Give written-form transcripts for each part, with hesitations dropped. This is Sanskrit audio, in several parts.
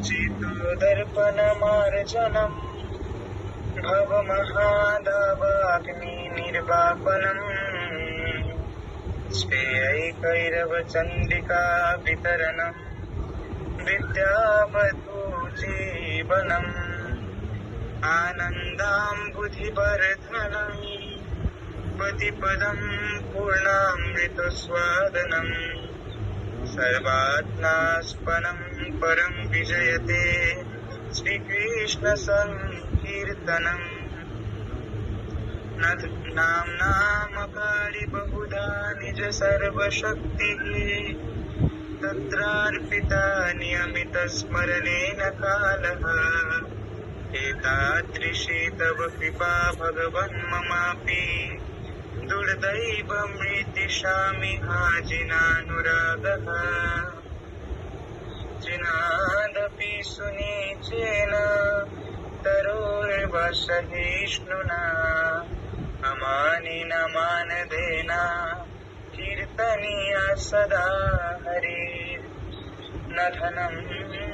चित्तदर्पणमार्जनम् भवमहादावाग्निर्वापनम् श्रेयैकैरवचण्डिका वितरणम् विद्यावधूजीवनम् आनन्दाम्बुधिवर्धनम् पतिपदम् पूर्णामृतस्वादनम् सर्वात्मास्पदम् परम् विजयते श्रीकृष्णसङ्कीर्तनम् नाम्नामकारि बहुधा निज सर्वशक्तिः तत्रार्पिता नियमितस्मरणेन कालः एतादृशी तव कृपा भगवन् ममापि दुर्दैवमृतिशामि जिनानुरागः जिनादपि सुनीचेन तरोर्वसहिष्णुना अमानिन मानदेन कीर्तनीया सदा हरिः न धनं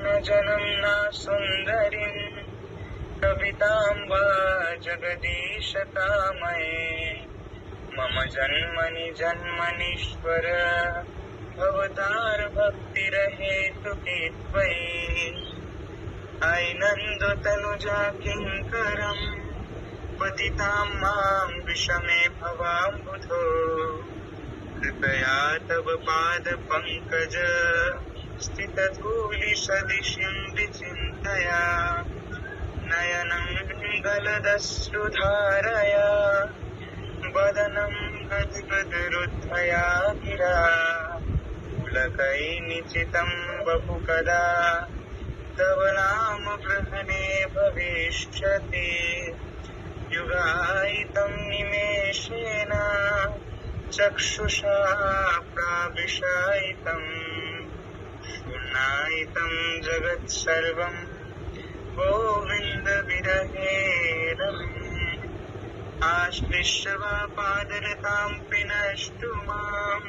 न जनं न सुन्दरीं कवितां वा जगदीश कामये मम जन्मनि जन्मनीश्वर भवतार्भक्तिरहेतुकी त्वयि ऐनन्दतनुजा किङ्करम् पतितां मां विषमे भवाम्बुधो कृपया तव पादपङ्कज स्थितधूलिसदृशीं विचिन्तया नयनं गलदश्रुधारया वदनं गद्गदरुद्धया गिरा पुलकैर्निचितं बहु कदा तव नाम ग्रहणे भविष्यति युगायितं निमेषेण चक्षुषा प्राविशायितं शून्यायितं जगत्सर्वं गोविन्द विरहे रमे आश्लिष्य वा पादरतां पिनष्टु माम्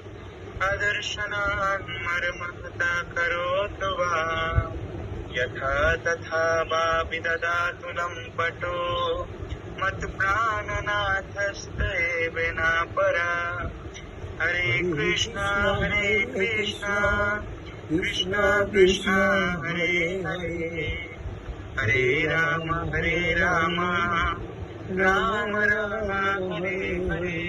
अदर्शनान् मर्महता करोतु वा यथा तथा वा विददातु लम्पटो मत्प्राणनाथस्तेव न परा हरे कृष्णा कृष्ण कृष्ण हरे हरे हरे राम राम राम हरे हरे